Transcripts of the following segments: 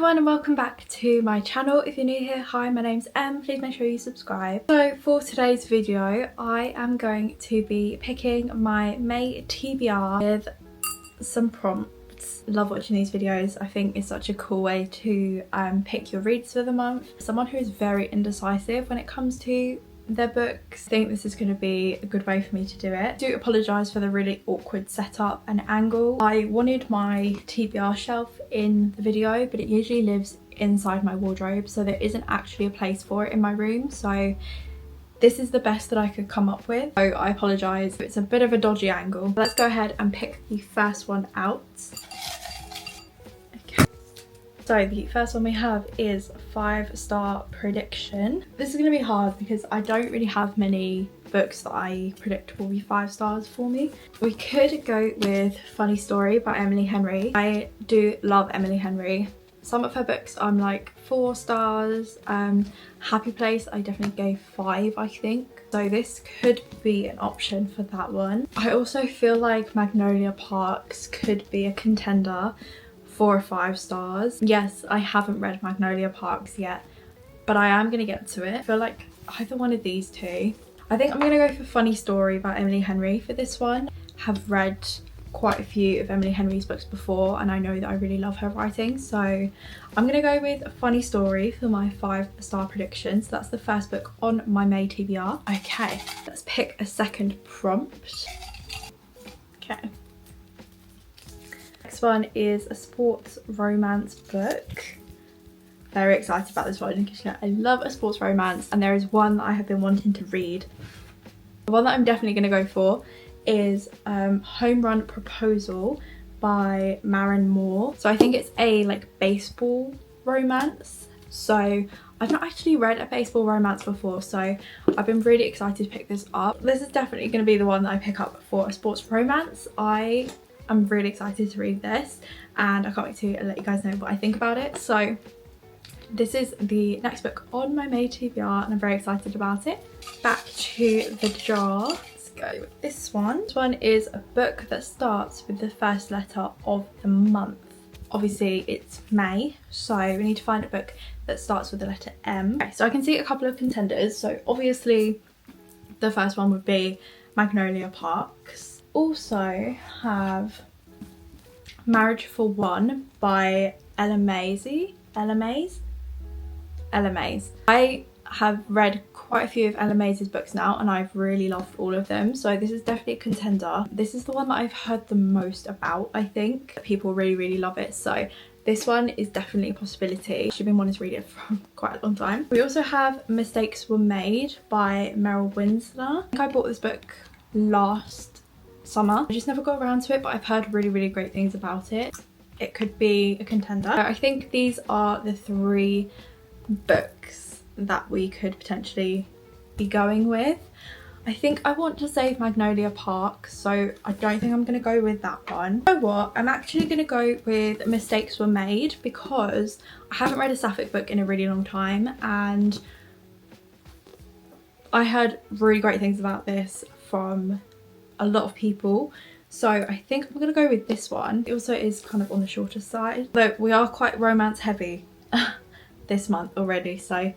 everyone and welcome back to my channel. If you're new here, hi, my name's Em. Please make sure you subscribe. So for today's video, I am going to be picking my May TBR with some prompts. Love watching these videos. I think it's such a cool way to pick your reads for the month. Someone who is very indecisive when it comes to their books, I think this is going to be a good way for me to do it. I do apologise for the really awkward setup and angle. I wanted my TBR shelf in the video, but it usually lives inside my wardrobe, so there isn't actually a place for it in my room, so this is the best that I could come up with. So I apologise, it's a bit of a dodgy angle. Let's go ahead and pick the first one out. So the first one we have is 5-star prediction. This is going to be hard because I don't really have many books that I predict will be 5 stars for me. We could go with Funny Story by Emily Henry. I do love Emily Henry. Some of her books I'm like 4 stars. Happy Place I definitely gave 5, I think. So this could be an option for that one. I also feel like Magnolia Parks could be a contender for 5 stars. Yes, I haven't read Magnolia Parks yet, but I am going to get to it. I feel like either one of these two. I think I'm going to go for Funny Story by Emily Henry for this one. Have read quite a few of Emily Henry's books before and I know that I really love her writing, so I'm going to go with Funny Story for my 5-star prediction. So that's the first book on my May TBR. Okay, let's pick a second prompt. Okay. Next one is a sports romance book. Very excited about this one because you know I love a sports romance, and there is one that I have been wanting to read. The one that I'm definitely going to go for is Home Run Proposal by Maren Moore. So I think it's a like baseball romance. So I've not actually read a baseball romance before, so I've been really excited to pick this up. This is definitely going to be the one that I pick up for a sports romance. I'm really excited to read this and I can't wait to let you guys know what I think about it. So this is the next book on my May TBR and I'm very excited about it. Back to the jar. Let's go with this one. This one is a book that starts with the first letter of the month. Obviously it's May, so we need to find a book that starts with the letter M. Okay, so I can see a couple of contenders. So obviously the first one would be Magnolia Parks. Also have Marriage for One by Ella Mays. I have read quite a few of Ella Mays' books now and I've really loved all of them, so this is definitely a contender. This is the one that I've heard the most about. I think people really love it, so this one is definitely a possibility. I've been wanting to read it for quite a long time. We also have Mistakes Were Made by Meryl Winsler. I think I bought this book last summer. I just never got around to it, but I've heard really great things about it. It could be a contender. I think these are the 3 books that we could potentially be going with. I think I want to save Magnolia Park, so I don't think I'm going to go with that one. You know what? I'm actually going to go with Mistakes Were Made because I haven't read a Sapphic book in a really long time and I heard really great things about this from a lot of people, so I think I'm gonna go with this one. It also is kind of on the shorter side, though we are quite romance heavy this month already, so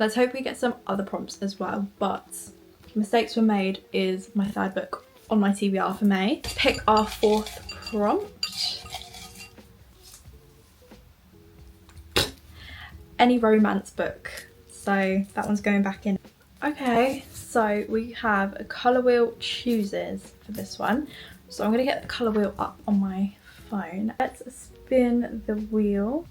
let's hope we get some other prompts as well. But Mistakes Were Made is my 3rd book on my TBR for May. Pick our 4th prompt. Any romance book, so that one's going back in. Okay, so we have a colour wheel chooses for this one. So I'm going to get the colour wheel up on my phone. Let's spin the wheel.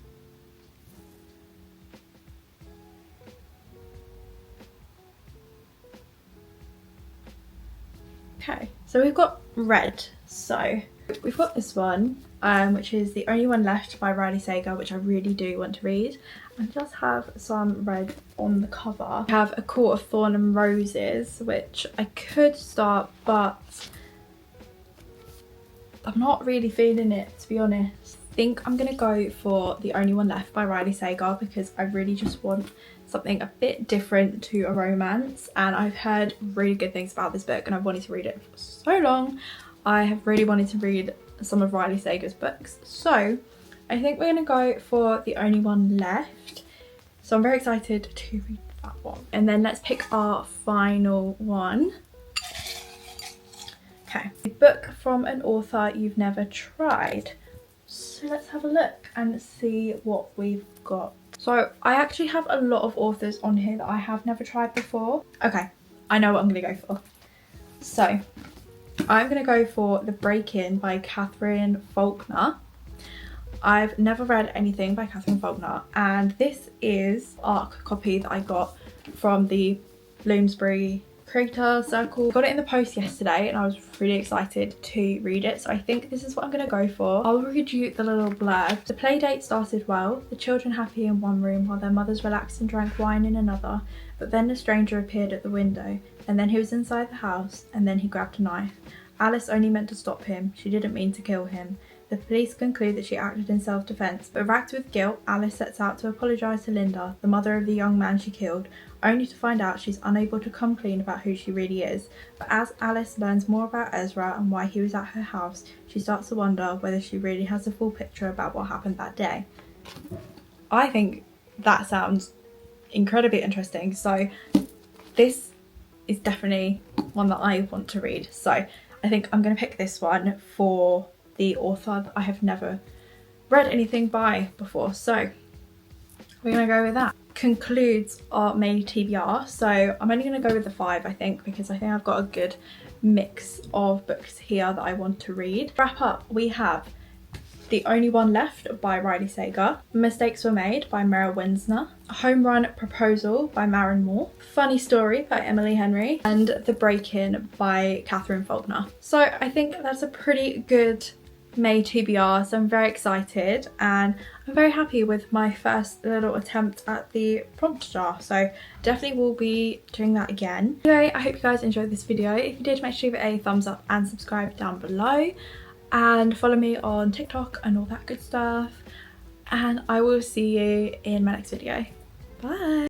Okay, so we've got red. So we've got this one, which is The Only One Left by Riley Sager, which I really do want to read. And it does have some red on the cover. We have A Court of Thorn and Roses, which I could start, but I'm not really feeling it, to be honest. I think I'm going to go for The Only One Left by Riley Sager because I really just want something a bit different to a romance, and I've heard really good things about this book and I've wanted to read it for so long. I have really wanted to read some of Riley Sager's books, so I think we're going to go for The Only One Left. So I'm very excited to read that one. And then let's pick our final one. Okay, a book from an author you've never tried. So let's have a look and see what we've got. So I actually have a lot of authors on here that I have never tried before. Okay, I know what I'm going to go for. So I'm going to go for The Break-In by Catherine Faulkner. I've never read anything by Catherine Faulkner, and this is ARC copy that I got from the Bloomsbury Creator Circle. I got it in the post yesterday and I was really excited to read it, so I think this is what I'm going to go for. I'll read you the little blurb. The play date started well, the children happy in one room while their mothers relaxed and drank wine in another, but then a stranger appeared at the window, and then he was inside the house, and then he grabbed a knife. Alice only meant to stop him, she didn't mean to kill him. The police conclude that she acted in self-defence, but racked with guilt, Alice sets out to apologise to Linda, the mother of the young man she killed, only to find out she's unable to come clean about who she really is. But as Alice learns more about Ezra and why he was at her house, she starts to wonder whether she really has the full picture about what happened that day. I think that sounds incredibly interesting, so this is definitely one that I want to read. So I think I'm going to pick this one for the author that I have never read anything by before, so we're gonna go with that. Concludes our May TBR, so I'm only gonna go with the 5, I think, because I think I've got a good mix of books here that I want to read. Wrap up, we have The Only One Left by Riley Sager, Mistakes Were Made by Meryl Winsner, Home Run Proposal by Maren Moore, Funny Story by Emily Henry, and The Break-In by Catherine Faulkner. So I think that's a pretty good May TBR, so I'm very excited and I'm very happy with my first little attempt at the prompt jar, so definitely will be doing that again. Anyway, I hope you guys enjoyed this video. If you did, make sure you give it a thumbs up and subscribe down below, and follow me on TikTok and all that good stuff, and I will see you in my next video. Bye!